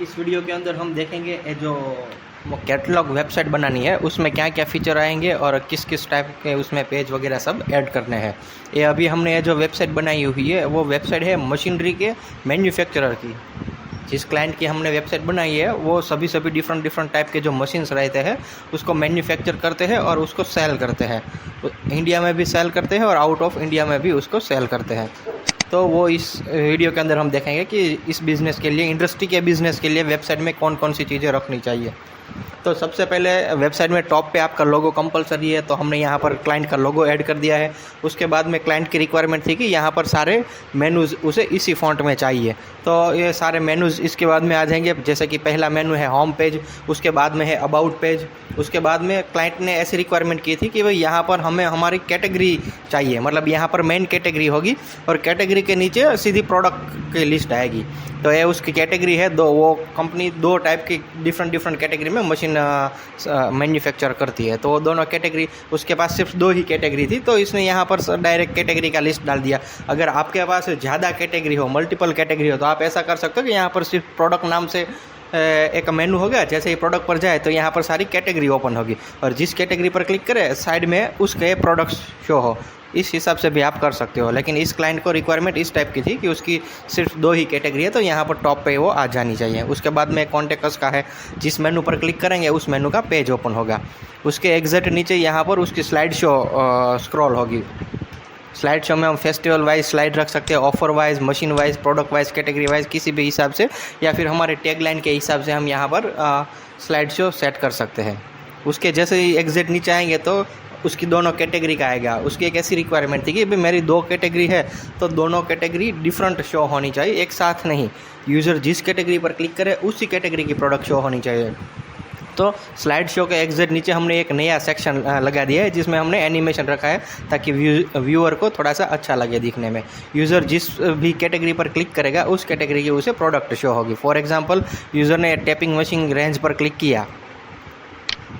इस वीडियो के अंदर हम देखेंगे ये जो वो कैटलॉग वेबसाइट बनानी है उसमें क्या क्या फ़ीचर आएंगे और किस किस टाइप के उसमें पेज वगैरह सब ऐड करने हैं। ये अभी हमने ये जो वेबसाइट बनाई हुई है वो वेबसाइट है मशीनरी के मैन्युफैक्चरर की। जिस क्लाइंट की हमने वेबसाइट बनाई है वो सभी डिफरेंट टाइप के जो मशीन्स रहते हैं उसको मैन्युफैक्चर करते हैं और उसको सेल करते हैं। तो इंडिया में भी सेल करते हैं और आउट ऑफ इंडिया में भी उसको सेल करते हैं। तो वो इस वीडियो के अंदर हम देखेंगे कि इस बिज़नेस के लिए, इंडस्ट्री के बिज़नेस के लिए वेबसाइट में कौन कौन सी चीज़ें रखनी चाहिए। तो सबसे पहले वेबसाइट में टॉप पे आपका लोगो कंपलसरी है, तो हमने यहाँ पर क्लाइंट का लोगो ऐड कर दिया है। उसके बाद में क्लाइंट की रिक्वायरमेंट थी कि यहाँ पर सारे मेनूज़ उसे इसी फॉन्ट में चाहिए, तो ये सारे मेनूज़ इसके बाद में आ जाएंगे। जैसे कि पहला मेनू है होम पेज, उसके बाद में है अबाउट पेज, उसके बाद में क्लाइंट ने ऐसी रिक्वायरमेंट की थी कि भाई यहाँ पर हमें हमारी कैटेगरी चाहिए, मतलब यहाँ पर मेन कैटेगरी होगी और कैटेगरी के नीचे सीधी प्रोडक्ट की लिस्ट आएगी। तो ये उसकी कैटेगरी है दो, वो कंपनी दो टाइप की डिफरेंट कैटेगरी में मशीन मैन्युफैक्चर करती है। तो वो दोनों कैटेगरी, उसके पास सिर्फ दो ही कैटेगरी थी, तो इसने यहाँ पर डायरेक्ट कैटेगरी का लिस्ट डाल दिया। अगर आपके पास ज़्यादा कैटेगरी हो, मल्टीपल कैटेगरी हो, तो आप ऐसा कर सकते हो कि यहाँ पर सिर्फ प्रोडक्ट नाम से एक मेनू होगा। जैसे ही प्रोडक्ट पर जाए तो यहाँ पर सारी कैटेगरी ओपन होगी और जिस कैटेगरी पर क्लिक करें साइड में उसके प्रोडक्ट्स शो हो। इस हिसाब से भी आप कर सकते हो, लेकिन इस क्लाइंट को रिक्वायरमेंट इस टाइप की थी कि उसकी सिर्फ दो ही कैटेगरी है, तो यहाँ पर टॉप पे वो आ जानी चाहिए। उसके बाद में कॉन्टेक्ट्स का है, जिस मेनू पर क्लिक करेंगे उस मेनू का पेज ओपन होगा। उसके एग्जैक्ट नीचे यहाँ पर उसकी स्लाइड शो स्क्रॉल होगी। स्लाइड शो में हम फेस्टिवल वाइज स्लाइड रख सकते हैं, offer wise, machine wise, product wise, category wise, किसी भी हिसाब से, या फिर हमारे टैगलाइन के हिसाब से हम यहाँ पर स्लाइड शो सेट कर सकते हैं। उसके जैसे ही एग्जैक्ट नीचे आएंगे तो उसकी दोनों कैटेगरी का आएगा। उसकी एक ऐसी रिक्वायरमेंट थी कि भाई मेरी दो कैटेगरी है तो दोनों कैटेगरी डिफरेंट शो होनी चाहिए, एक साथ नहीं। यूज़र जिस कैटेगरी पर क्लिक करे उसी कैटेगरी की प्रोडक्ट शो होनी चाहिए। तो स्लाइड शो के एग्जैक्ट नीचे हमने एक नया सेक्शन लगा दिया है जिसमें हमने एनिमेशन रखा है ताकि व्यूअर को थोड़ा सा अच्छा लगे दिखने में। यूज़र जिस भी कैटेगरी पर क्लिक करेगा उस कैटेगरी की उसे प्रोडक्ट शो होगी। फॉर एग्जांपल यूज़र ने टैपिंग मशीन रेंज पर क्लिक किया,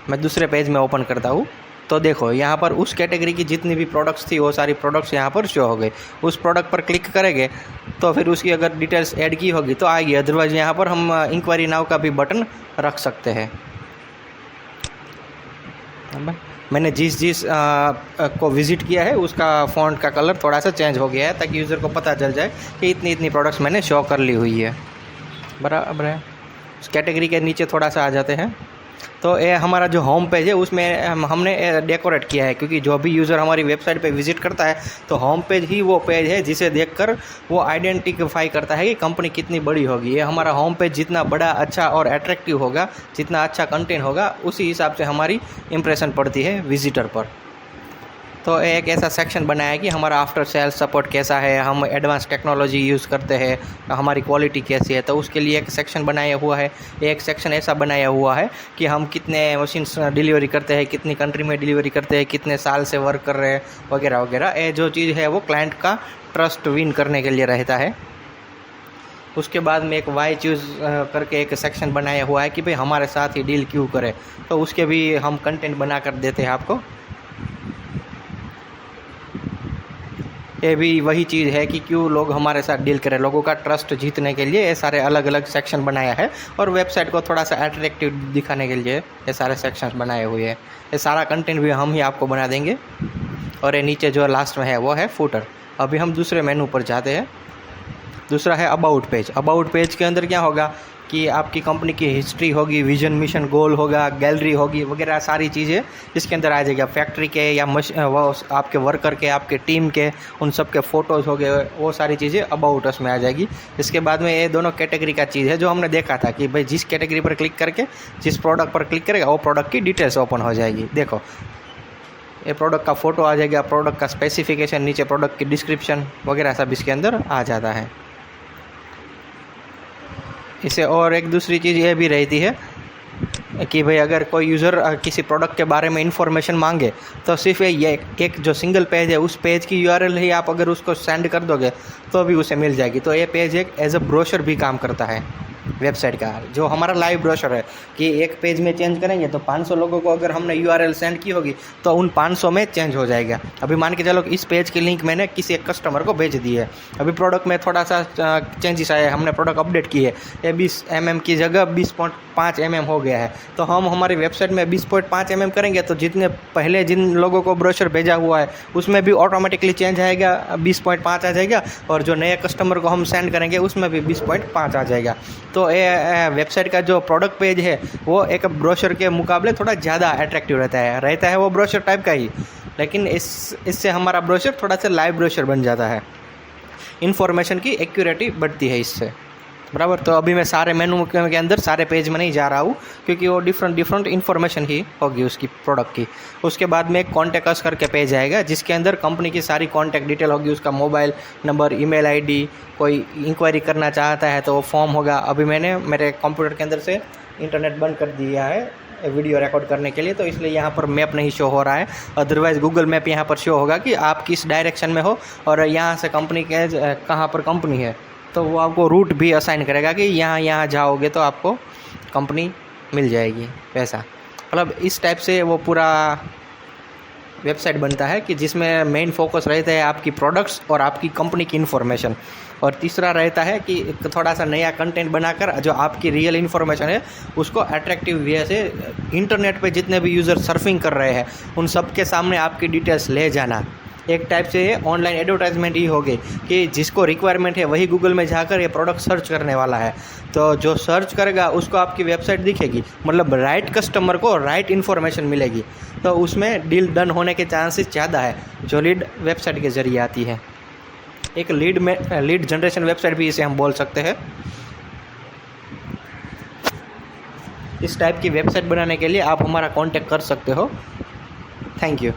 मैं दूसरे पेज में ओपन करता हूँ, तो देखो यहाँ पर उस कैटेगरी की जितनी भी प्रोडक्ट्स थी वो सारी प्रोडक्ट्स यहाँ पर शो हो गई। उस प्रोडक्ट पर क्लिक करेंगे तो फिर उसकी अगर डिटेल्स ऐड की होगी तो आएगी, अदरवाइज यहाँ पर हम इंक्वायरी नाउ का भी बटन रख सकते हैं। मैंने जिस को विज़िट किया है उसका फ़ॉन्ट का कलर थोड़ा सा चेंज हो गया है ताकि यूज़र को पता चल जाए कि इतनी प्रोडक्ट्स मैंने शो कर ली हुई है। बराबर है। उस कैटेगरी के नीचे थोड़ा सा आ जाते हैं। तो ये हमारा जो होम पेज है उसमें हमने डेकोरेट किया है, क्योंकि जो भी यूज़र हमारी वेबसाइट पे विज़िट करता है तो होम पेज ही वो पेज है जिसे देखकर वो आइडेंटिफाई करता है कि कंपनी कितनी बड़ी होगी। ये हमारा होम पेज जितना बड़ा, अच्छा और अट्रैक्टिव होगा, जितना अच्छा कंटेंट होगा, उसी हिसाब से हमारी इंप्रेशन पड़ती है विजिटर पर। तो एक ऐसा सेक्शन बनाया है कि हमारा आफ्टर सेल्स सपोर्ट कैसा है, हम एडवांस टेक्नोलॉजी यूज़ करते हैं, हमारी क्वालिटी कैसी है, तो उसके लिए एक सेक्शन बनाया हुआ है। एक सेक्शन ऐसा बनाया हुआ है कि हम कितने मशीन्स डिलीवरी करते हैं, कितनी कंट्री में डिलीवरी करते हैं, कितने साल से वर्क कर रहे हैं, वगैरह वगैरह। ये जो चीज़ है वो क्लाइंट का ट्रस्ट विन करने के लिए रहता है। उसके बाद में एक वाई चूज़ करके एक सेक्शन बनाया हुआ है कि भाई हमारे साथ ही डील क्यों करें, तो उसके भी हम कंटेंट बना कर देते हैं आपको। ये भी वही चीज़ है कि क्यों लोग हमारे साथ डील करें, लोगों का ट्रस्ट जीतने के लिए ये सारे अलग अलग सेक्शन बनाया है और वेबसाइट को थोड़ा सा अट्रैक्टिव दिखाने के लिए ये सारे सेक्शंस बनाए हुए हैं। ये सारा कंटेंट भी हम ही आपको बना देंगे। और ये नीचे जो लास्ट में है वो है फुटर। अभी हम दूसरे मेनू पर जाते हैं। दूसरा है अबाउट पेज। अबाउट पेज के अंदर क्या होगा कि आपकी कंपनी की हिस्ट्री होगी, विजन, मिशन, गोल होगा, गैलरी होगी, वगैरह सारी चीज़ें इसके अंदर आ जाएगी। फैक्ट्री के या वो आपके वर्कर के, आपके टीम के, उन सब के फ़ोटोज़ हो गए, वो सारी चीज़ें अबाउट अस में आ जाएगी। इसके बाद में ये दोनों कैटेगरी का चीज़ है जो हमने देखा था कि भाई जिस कैटेगरी पर क्लिक करके जिस प्रोडक्ट पर क्लिक करेगा वो प्रोडक्ट की डिटेल्स ओपन हो जाएगी। देखो ये प्रोडक्ट का फ़ोटो आ जाएगा, प्रोडक्ट का स्पेसिफिकेशन, नीचे प्रोडक्ट की डिस्क्रिप्शन वगैरह सब इसके अंदर आ जाता है। इसे और एक दूसरी चीज़ ये भी रहती है कि भाई अगर कोई यूज़र किसी प्रोडक्ट के बारे में इंफॉर्मेशन मांगे तो सिर्फ ये एक जो सिंगल पेज है उस पेज की यूआरएल ही आप अगर उसको सेंड कर दोगे तो भी उसे मिल जाएगी। तो ये पेज एक एज अ ब्रोशर भी काम करता है। वेबसाइट का, जो हमारा लाइव ब्रोशर है कि एक पेज में चेंज करेंगे तो 500 लोगों को अगर हमने यूआरएल सेंड की होगी तो उन 500 में चेंज हो जाएगा। अभी मान के चलो इस पेज की लिंक मैंने किसी एक कस्टमर को भेज दी है, अभी प्रोडक्ट में थोड़ा सा चेंजेस आए, हमने प्रोडक्ट अपडेट की है, ये 20 mm की जगह 20.5 mm हो गया है, तो हम हमारी वेबसाइट में 20.5 mm करेंगे तो जितने पहले जिन लोगों को ब्रोशर भेजा हुआ है उसमें भी ऑटोमेटिकली चेंज आएगा, 20.5 आ जाएगा, और जो नए कस्टमर को हम सेंड करेंगे उसमें भी 20.5 आ जाएगा। तो ये वेबसाइट का जो प्रोडक्ट पेज है वो एक ब्रोशर के मुकाबले थोड़ा ज़्यादा अट्रैक्टिव रहता है वो ब्रोशर टाइप का ही, लेकिन इससे हमारा ब्रोशर थोड़ा सा लाइव ब्रोशर बन जाता है, इन्फॉर्मेशन की एक्यूरेटी बढ़ती है इससे, बराबर। तो अभी मैं सारे मेनू के अंदर सारे पेज में नहीं जा रहा हूँ क्योंकि वो डिफरेंट इन्फॉर्मेशन ही होगी उसकी प्रोडक्ट की। उसके बाद में एक कॉन्टैक्ट अस करके पेज आएगा जिसके अंदर कंपनी की सारी कॉन्टैक्ट डिटेल होगी, उसका मोबाइल नंबर, ईमेल आईडी, कोई इंक्वायरी करना चाहता है तो वो फॉर्म होगा। अभी मैंने मेरे कंप्यूटर के अंदर से इंटरनेट बंद कर दिया है वीडियो रिकॉर्ड करने के लिए, तो इसलिए यहाँ पर मैप नहीं शो हो रहा है, अदरवाइज़ गूगल मैप यहाँ पर शो होगा कि आप किस डायरेक्शन में हो और यहाँ से कंपनी के कहाँ पर कंपनी है, तो वो आपको रूट भी असाइन करेगा कि यहाँ जाओगे तो आपको कंपनी मिल जाएगी वैसा। मतलब इस टाइप से वो पूरा वेबसाइट बनता है कि जिसमें मेन फोकस रहता है आपकी प्रोडक्ट्स और आपकी कंपनी की इन्फॉर्मेशन, और तीसरा रहता है कि थोड़ा सा नया कंटेंट बनाकर जो आपकी रियल इन्फॉर्मेशन है उसको अट्रैक्टिव वे से इंटरनेट पे जितने भी यूज़र सर्फिंग कर रहे हैं उन सब के सामने आपकी डिटेल्स ले जाना। एक टाइप से ये ऑनलाइन एडवर्टाइजमेंट ही होगी कि जिसको रिक्वायरमेंट है वही गूगल में जाकर ये प्रोडक्ट सर्च करने वाला है, तो जो सर्च करेगा उसको आपकी वेबसाइट दिखेगी, मतलब राइट कस्टमर को राइट इन्फॉर्मेशन मिलेगी, तो उसमें डील डन होने के चांसेस ज़्यादा है जो लीड वेबसाइट के ज़रिए आती है। एक लीड जनरेशन वेबसाइट भी इसे हम बोल सकते हैं। इस टाइप की वेबसाइट बनाने के लिए आप हमारा कॉन्टैक्ट कर सकते हो। Thank you.